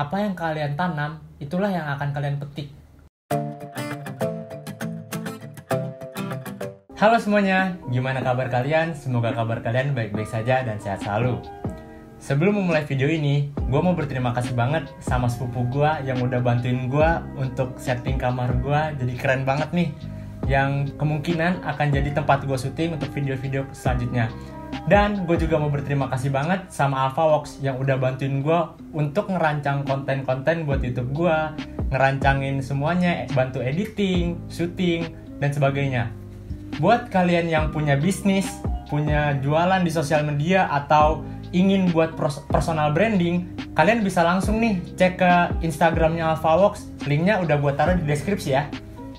Apa yang kalian tanam, itulah yang akan kalian petik. Halo semuanya, gimana kabar kalian? Semoga kabar kalian baik-baik saja dan sehat selalu. Sebelum memulai video ini, gue mau berterima kasih banget sama sepupu gue yang udah bantuin gue untuk setting kamar gue jadi keren banget nih. Yang kemungkinan akan jadi tempat gue syuting untuk video-video selanjutnya. Dan gue juga mau berterima kasih banget sama AlphaWorks yang udah bantuin gue untuk ngerancang konten-konten buat YouTube gue, ngerancangin semuanya, bantu editing, syuting, dan sebagainya. Buat kalian yang punya bisnis, punya jualan di sosial media, atau ingin buat personal branding, kalian bisa langsung nih cek ke Instagramnya AlphaWorks, linknya udah gue taruh di deskripsi ya.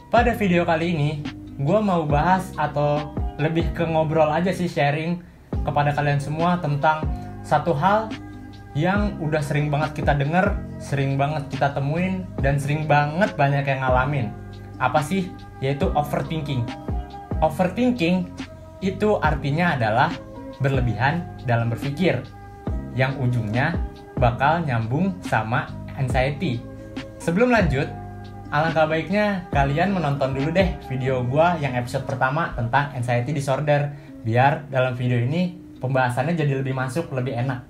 Pada video kali ini, gue mau bahas atau lebih ke ngobrol aja sih, sharing kepada kalian semua tentang satu hal yang udah sering banget kita denger, sering banget kita temuin, dan sering banget banyak yang ngalamin. Apa sih? Yaitu overthinking. Overthinking itu artinya adalah berlebihan dalam berpikir, yang ujungnya bakal nyambung sama anxiety. Sebelum lanjut, alangkah baiknya kalian menonton dulu deh video gua yang episode pertama tentang anxiety disorder, biar dalam video ini pembahasannya jadi lebih masuk, lebih enak.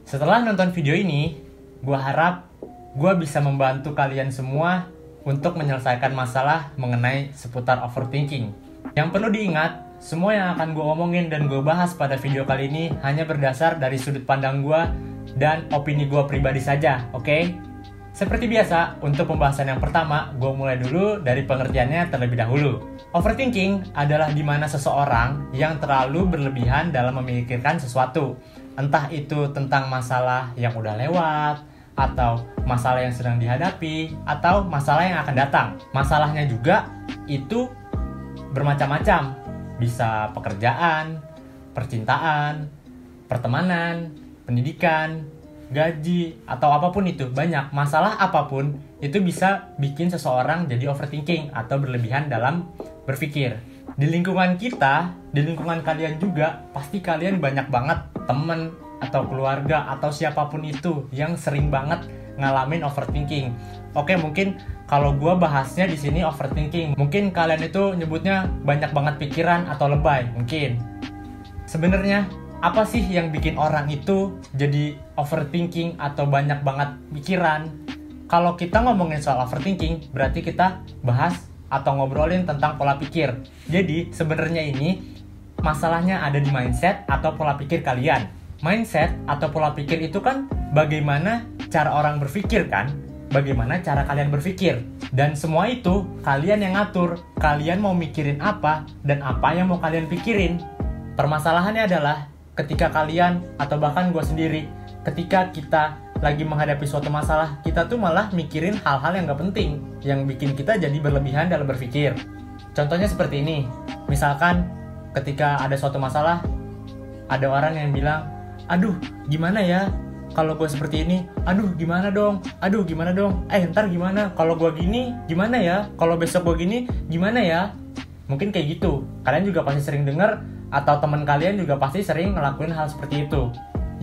Setelah nonton video ini, gue harap gue bisa membantu kalian semua untuk menyelesaikan masalah mengenai seputar overthinking. Yang perlu diingat, semua yang akan gue omongin dan gue bahas pada video kali ini hanya berdasar dari sudut pandang gue dan opini gue pribadi saja, oke? Seperti biasa, untuk pembahasan yang pertama, gue mulai dulu dari pengertiannya terlebih dahulu. Overthinking adalah di mana seseorang yang terlalu berlebihan dalam memikirkan sesuatu. Entah itu tentang masalah yang udah lewat, atau masalah yang sedang dihadapi, atau masalah yang akan datang. Masalahnya juga itu bermacam-macam. Bisa pekerjaan, percintaan, pertemanan, pendidikan, gaji, atau apapun itu, banyak masalah apapun itu bisa bikin seseorang jadi overthinking atau berlebihan dalam berpikir. Di lingkungan kita, di lingkungan kalian juga, pasti kalian banyak banget temen atau keluarga atau siapapun itu yang sering banget ngalamin overthinking. Oke, mungkin kalau gue bahasnya di sini overthinking, mungkin kalian itu nyebutnya banyak banget pikiran atau lebay, mungkin. Sebenarnya apa sih yang bikin orang itu jadi overthinking atau banyak banget pikiran? Kalau kita ngomongin soal overthinking, berarti kita bahas atau ngobrolin tentang pola pikir. Jadi sebenarnya ini masalahnya ada di mindset atau pola pikir kalian. Mindset atau pola pikir itu kan bagaimana cara orang berpikir kan? Bagaimana cara kalian berpikir. Dan semua itu kalian yang ngatur. Kalian mau mikirin apa dan apa yang mau kalian pikirin. Permasalahannya adalah ketika kalian, atau bahkan gue sendiri, ketika kita lagi menghadapi suatu masalah, kita tuh malah mikirin hal-hal yang gak penting, yang bikin kita jadi berlebihan dalam berpikir. Contohnya seperti ini, misalkan ketika ada suatu masalah, ada orang yang bilang, aduh gimana ya kalau gue seperti ini, aduh gimana dong, ntar gimana kalau gue gini, gimana ya kalau besok gue gini, gimana ya. Mungkin kayak gitu, kalian juga pasti sering dengar, atau teman kalian juga pasti sering ngelakuin hal seperti itu.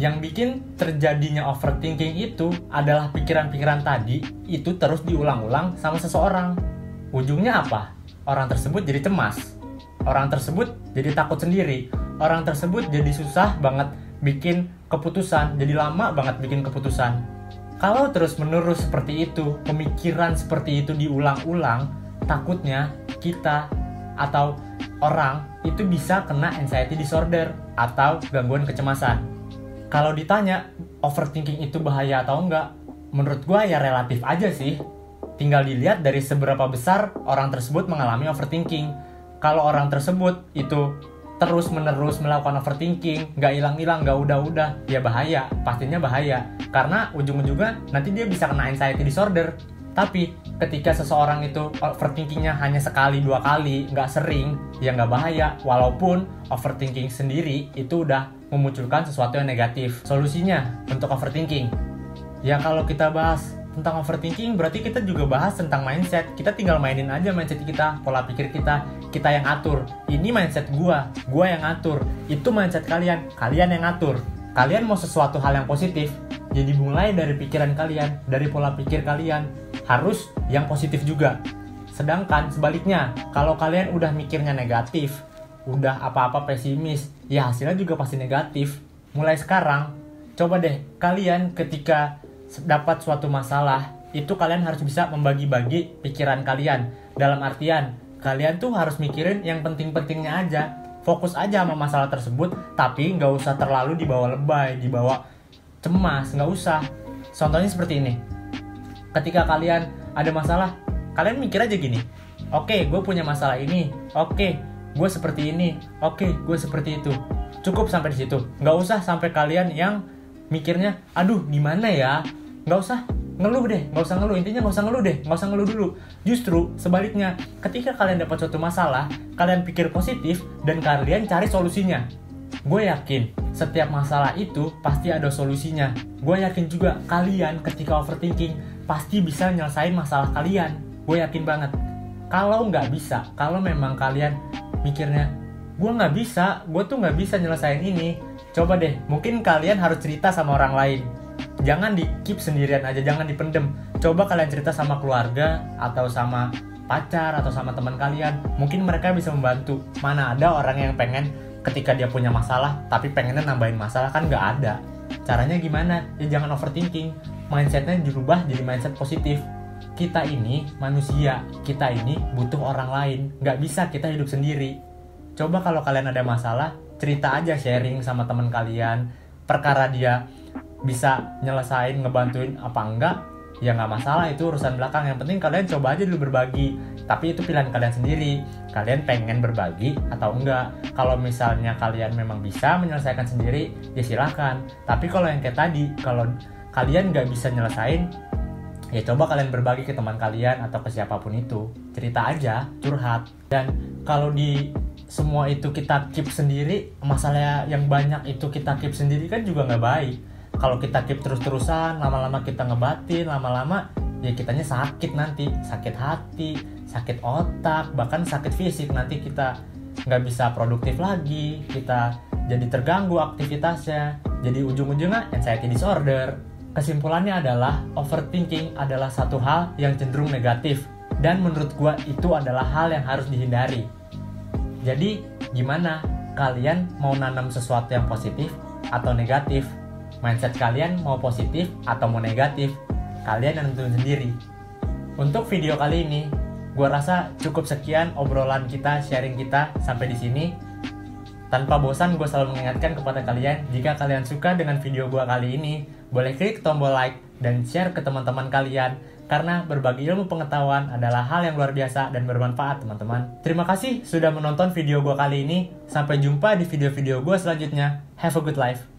Yang bikin terjadinya overthinking itu adalah pikiran-pikiran tadi itu terus diulang-ulang sama seseorang. Ujungnya apa? Orang tersebut jadi cemas. Orang tersebut jadi takut sendiri. Orang tersebut jadi susah banget bikin keputusan, jadi lama banget bikin keputusan. Kalau terus-menerus seperti itu, pemikiran seperti itu diulang-ulang, takutnya kita atau orang itu bisa kena anxiety disorder atau gangguan kecemasan. Kalau ditanya overthinking itu bahaya atau enggak, menurut gue ya relatif aja sih. Tinggal dilihat dari seberapa besar orang tersebut mengalami overthinking. Kalau orang tersebut itu terus-menerus melakukan overthinking, gak hilang-hilang, gak udah-udah, ya bahaya, pastinya bahaya. Karena ujung-ujungnya nanti dia bisa kena anxiety disorder. Tapi ketika seseorang itu overthinkingnya hanya sekali, 2 kali, nggak sering, ya nggak bahaya. Walaupun overthinking sendiri itu udah memunculkan sesuatu yang negatif. Solusinya untuk overthinking, ya kalau kita bahas tentang overthinking, berarti kita juga bahas tentang mindset. Kita tinggal mainin aja mindset kita, pola pikir kita yang atur. Ini mindset gua yang atur. Itu mindset kalian yang atur. Kalian mau sesuatu hal yang positif, ya dimulai dari pikiran kalian, dari pola pikir kalian. Harus yang positif juga. Sedangkan sebaliknya, kalau kalian udah mikirnya negatif, udah apa-apa pesimis, ya hasilnya juga pasti negatif. Mulai sekarang, coba deh kalian ketika dapat suatu masalah, itu kalian harus bisa membagi-bagi pikiran kalian. Dalam artian, kalian tuh harus mikirin yang penting-pentingnya aja. Fokus aja sama masalah tersebut, tapi nggak usah terlalu dibawa lebay, dibawa cemas, nggak usah. Contohnya seperti ini. Ketika kalian ada masalah, kalian mikir aja gini, oke, gue punya masalah ini, oke, gue seperti ini, oke, gue seperti itu. Cukup sampai di situ. Nggak usah sampai kalian yang mikirnya, aduh gimana ya, nggak usah ngeluh deh, nggak usah ngeluh. Intinya nggak usah ngeluh deh, nggak usah ngeluh dulu. Justru sebaliknya, ketika kalian dapat suatu masalah, kalian pikir positif dan kalian cari solusinya. Gue yakin setiap masalah itu pasti ada solusinya. Gue yakin juga kalian ketika overthinking pasti bisa nyelesain masalah kalian. Gue yakin banget. Kalau nggak bisa, kalau memang kalian mikirnya, gue nggak bisa, gue tuh nggak bisa nyelesain ini, coba deh, mungkin kalian harus cerita sama orang lain. Jangan di keep sendirian aja, jangan dipendem. Coba kalian cerita sama keluarga, atau sama pacar, atau sama teman kalian. Mungkin mereka bisa membantu. Mana ada orang yang pengen ketika dia punya masalah, tapi pengennya nambahin masalah, kan nggak ada. Caranya gimana? Ya jangan overthinking. Mindsetnya dirubah jadi mindset positif. Kita ini manusia, kita ini butuh orang lain. Nggak bisa kita hidup sendiri. Coba kalau kalian ada masalah, cerita aja, sharing sama teman kalian. Perkara dia bisa nyelesain, ngebantuin apa enggak, ya nggak masalah, itu urusan belakang. Yang penting kalian coba aja dulu berbagi. Tapi itu pilihan kalian sendiri, kalian pengen berbagi atau enggak. Kalau misalnya kalian memang bisa menyelesaikan sendiri, ya silahkan. Tapi kalau yang kayak tadi, kalau kalian nggak bisa nyelesain, ya coba kalian berbagi ke teman kalian atau ke siapapun itu. Cerita aja, curhat. Dan kalau di semua itu kita keep sendiri, masalah yang banyak itu kita keep sendiri kan juga nggak baik. Kalau kita keep terus-terusan, lama-lama kita ngebatin, lama-lama ya kitanya sakit nanti. Sakit hati, sakit otak, bahkan sakit fisik. Nanti kita nggak bisa produktif lagi, kita jadi terganggu aktivitasnya, jadi ujung-ujungnya anxiety disorder. Kesimpulannya adalah overthinking adalah satu hal yang cenderung negatif, dan menurut gua itu adalah hal yang harus dihindari. Jadi gimana? Kalian mau nanam sesuatu yang positif atau negatif? Mindset kalian mau positif atau mau negatif? Kalian yang nentuin sendiri. Untuk video kali ini, gue rasa cukup sekian obrolan kita, sharing kita sampai di sini. Tanpa bosan, gue selalu mengingatkan kepada kalian, jika kalian suka dengan video gue kali ini, boleh klik tombol like dan share ke teman-teman kalian. Karena berbagi ilmu pengetahuan adalah hal yang luar biasa dan bermanfaat, teman-teman. Terima kasih sudah menonton video gue kali ini. Sampai jumpa di video-video gue selanjutnya. Have a good life.